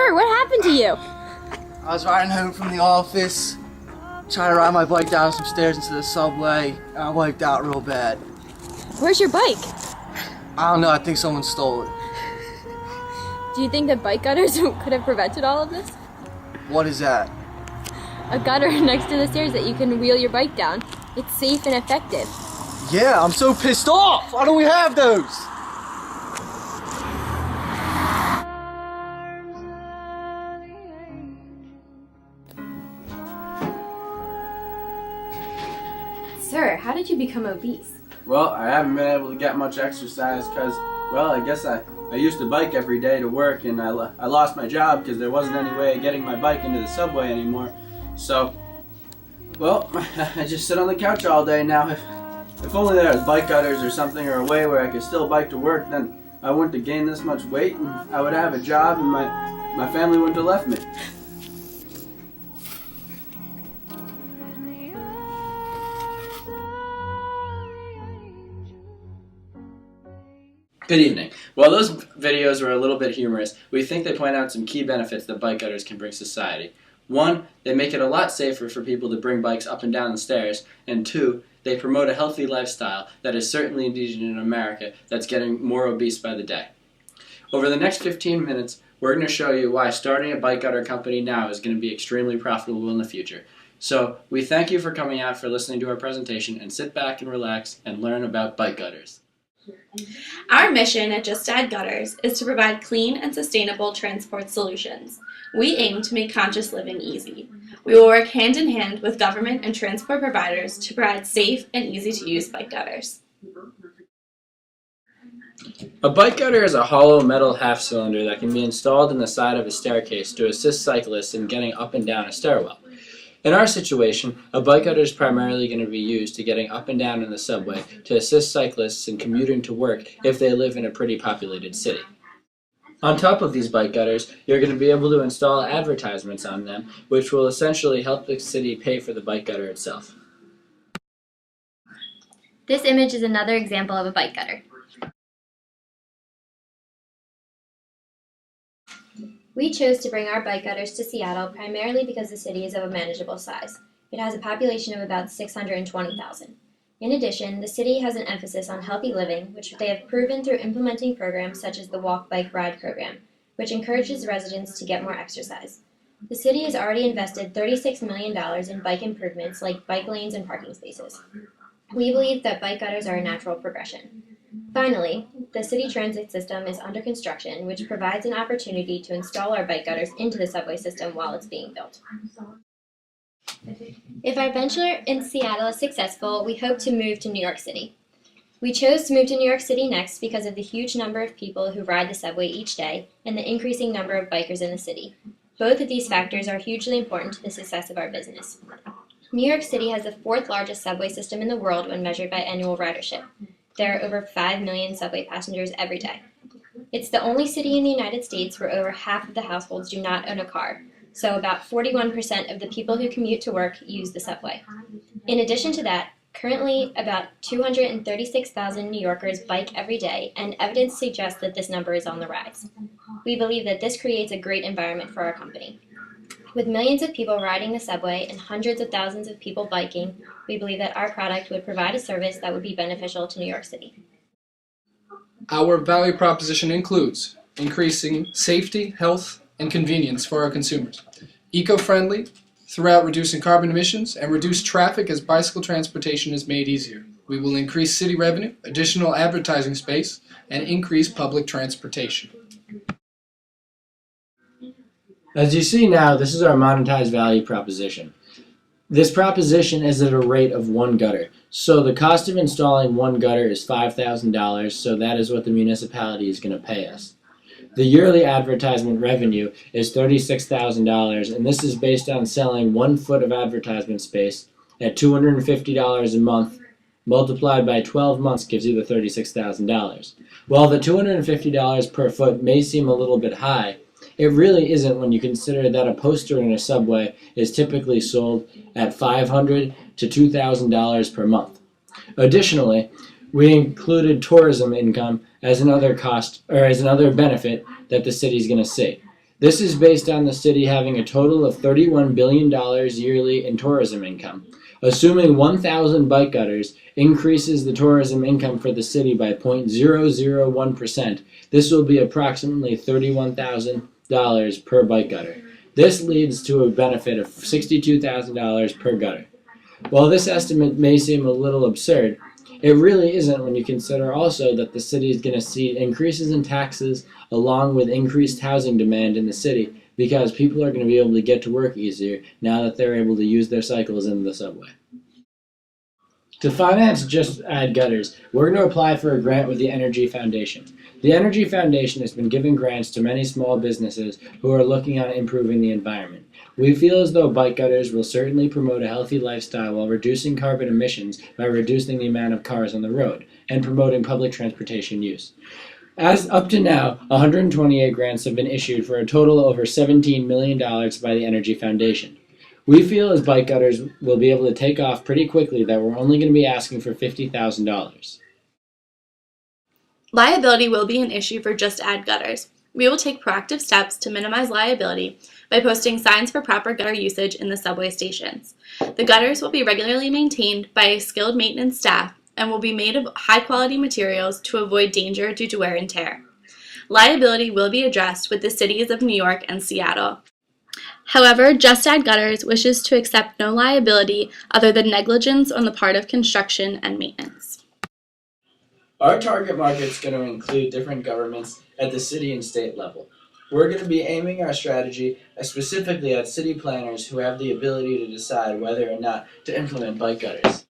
Sir, what happened to you? I was riding home from the office, trying to ride my bike down some stairs into the subway, and I wiped out real bad. Where's your bike? I don't know, I think someone stole it. Do you think that bike gutters could have prevented all of this? What is that? A gutter next to the stairs that you can wheel your bike down. It's safe and effective. Yeah, I'm so pissed off! Why don't we have those? Sir, how did you become obese? Well, I haven't been able to get much exercise because, well, I guess I used to bike every day to work, and I lost my job because there wasn't any way of getting my bike into the subway anymore. So, well, I just sit on the couch all day now. If only there was bike gutters or something, or a way where I could still bike to work, then I wouldn't have gained this much weight, and I would have a job, and my family wouldn't have left me. Good evening. While those videos were a little bit humorous, we think they point out some key benefits that bike gutters can bring society. 1, they make it a lot safer for people to bring bikes up and down the stairs, and 2, they promote a healthy lifestyle that is certainly needed in America that's getting more obese by the day. Over the next 15 minutes, we're going to show you why starting a bike gutter company now is going to be extremely profitable in the future. So, we thank you for coming out, for listening to our presentation, and sit back and relax and learn about bike gutters. Our mission at Just Add Gutters is to provide clean and sustainable transport solutions. We aim to make conscious living easy. We will work hand in hand with government and transport providers to provide safe and easy-to-use bike gutters. A bike gutter is a hollow metal half-cylinder that can be installed in the side of a staircase to assist cyclists in getting up and down a stairwell. In our situation, a bike gutter is primarily going to be used to getting up and down in the subway to assist cyclists in commuting to work if they live in a pretty populated city. On top of these bike gutters, you're going to be able to install advertisements on them, which will essentially help the city pay for the bike gutter itself. This image is another example of a bike gutter. We chose to bring our bike gutters to Seattle primarily because the city is of a manageable size. It has a population of about 620,000. In addition, the city has an emphasis on healthy living, which they have proven through implementing programs such as the Walk, Bike, Ride program, which encourages residents to get more exercise. The city has already invested $36 million in bike improvements like bike lanes and parking spaces. We believe that bike gutters are a natural progression. Finally, the city transit system is under construction, which provides an opportunity to install our bike gutters into the subway system while it's being built. If our venture in Seattle is successful, we hope to move to New York City. We chose to move to New York City next because of the huge number of people who ride the subway each day and the increasing number of bikers in the city. Both of these factors are hugely important to the success of our business. New York City has the 4th largest subway system in the world when measured by annual ridership. There are over 5 million subway passengers every day. It's the only city in the United States where over half of the households do not own a car, so about 41% of the people who commute to work use the subway. In addition to that, currently about 236,000 New Yorkers bike every day, and evidence suggests that this number is on the rise. We believe that this creates a great environment for our company. With millions of people riding the subway and hundreds of thousands of people biking, we believe that our product would provide a service that would be beneficial to New York City. Our value proposition includes increasing safety, health, and convenience for our consumers, eco-friendly, throughout reducing carbon emissions, and reduce traffic as bicycle transportation is made easier. We will increase city revenue, additional advertising space, and increase public transportation. As you see now, this is our monetized value proposition. This proposition is at a rate of 1 gutter. So the cost of installing 1 gutter is $5,000, so that is what the municipality is going to pay us. The yearly advertisement revenue is $36,000, and this is based on selling 1 foot of advertisement space at $250 a month, multiplied by 12 months gives you the $36,000. While the $250 per foot may seem a little bit high, it really isn't when you consider that a poster in a subway is typically sold at $500 to $2,000 per month. Additionally, we included tourism income as another cost or as another benefit that the city's going to see. This is based on the city having a total of $31 billion yearly in tourism income. Assuming 1,000 bike gutters increases the tourism income for the city by 0.001%, this will be approximately $31,000 per bike gutter. This leads to a benefit of $62,000 per gutter. While this estimate may seem a little absurd, it really isn't when you consider also that the city is going to see increases in taxes along with increased housing demand in the city because people are going to be able to get to work easier now that they're able to use their cycles in the subway. To finance Just Add Gutters, we're going to apply for a grant with the Energy Foundation. The Energy Foundation has been giving grants to many small businesses who are looking on improving the environment. We feel as though bike gutters will certainly promote a healthy lifestyle while reducing carbon emissions by reducing the amount of cars on the road and promoting public transportation use. As up to now, 128 grants have been issued for a total of over $17 million by the Energy Foundation. We feel as bike gutters will be able to take off pretty quickly that we're only going to be asking for $50,000. Liability will be an issue for Just Add Gutters. We will take proactive steps to minimize liability by posting signs for proper gutter usage in the subway stations. The gutters will be regularly maintained by a skilled maintenance staff and will be made of high-quality materials to avoid danger due to wear and tear. Liability will be addressed with the cities of New York and Seattle. However, Just Add Gutters wishes to accept no liability other than negligence on the part of construction and maintenance. Our target market is going to include different governments at the city and state level. We're going to be aiming our strategy specifically at city planners who have the ability to decide whether or not to implement bike gutters.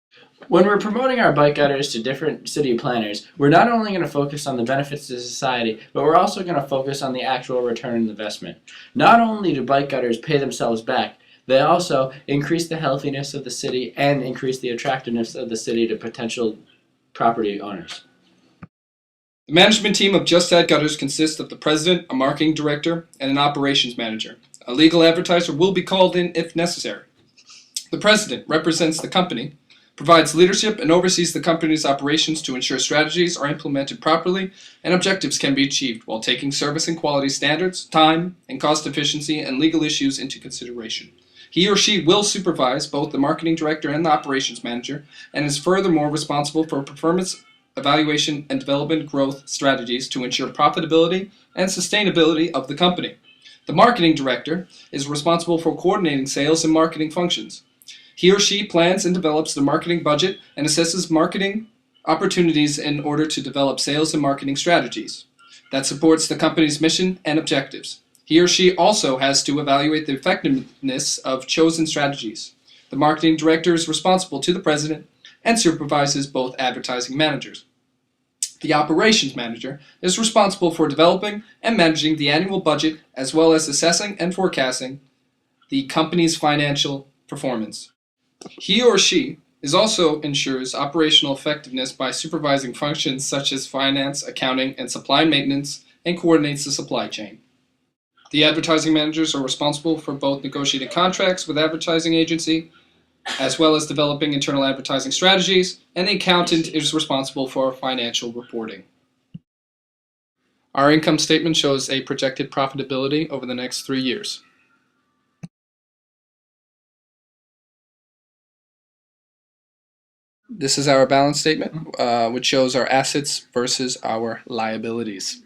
When we're promoting our bike gutters to different city planners, we're not only going to focus on the benefits to society, but we're also going to focus on the actual return on investment. Not only do bike gutters pay themselves back, they also increase the healthiness of the city and increase the attractiveness of the city to potential property owners. The management team of Just Add Gutters consists of the president, a marketing director, and an operations manager. A legal advertiser will be called in if necessary. The president represents the company, provides leadership, and oversees the company's operations to ensure strategies are implemented properly and objectives can be achieved while taking service and quality standards, time, and cost efficiency and legal issues into consideration. He or she will supervise both the marketing director and the operations manager and is furthermore responsible for performance evaluation and development growth strategies to ensure profitability and sustainability of the company. The marketing director is responsible for coordinating sales and marketing functions. He or she plans and develops the marketing budget and assesses marketing opportunities in order to develop sales and marketing strategies that supports the company's mission and objectives. He or she also has to evaluate the effectiveness of chosen strategies. The marketing director is responsible to the president and supervises both advertising managers. The operations manager is responsible for developing and managing the annual budget as well as assessing and forecasting the company's financial performance. He or she also ensures operational effectiveness by supervising functions such as finance, accounting, and supply maintenance, and coordinates the supply chain. The advertising managers are responsible for both negotiating contracts with advertising agency as well as developing internal advertising strategies, and the accountant is responsible for financial reporting. Our income statement shows a projected profitability over the next 3 years. This is our balance statement, which shows our assets versus our liabilities.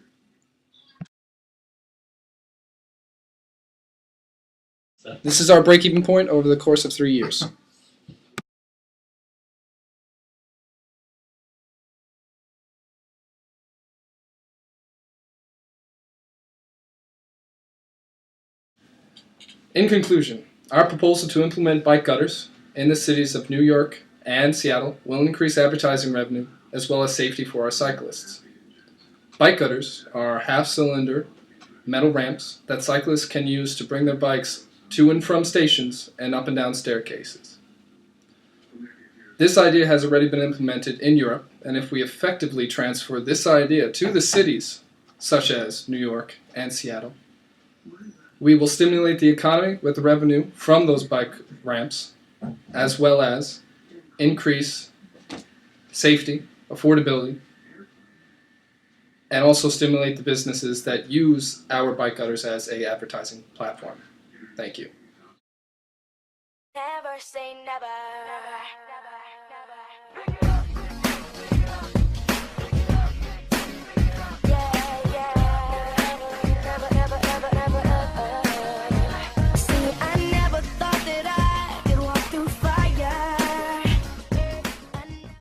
This is our break-even point over the course of 3 years. In conclusion, our proposal to implement bike gutters in the cities of New York and Seattle will increase advertising revenue as well as safety for our cyclists. Bike gutters are half-cylinder metal ramps that cyclists can use to bring their bikes to and from stations and up and down staircases. This idea has already been implemented in Europe, and if we effectively transfer this idea to the cities such as New York and Seattle, we will stimulate the economy with the revenue from those bike ramps, as well as increase safety, affordability, and also stimulate the businesses that use our bike gutters as a advertising platform. Thank you. Never say never.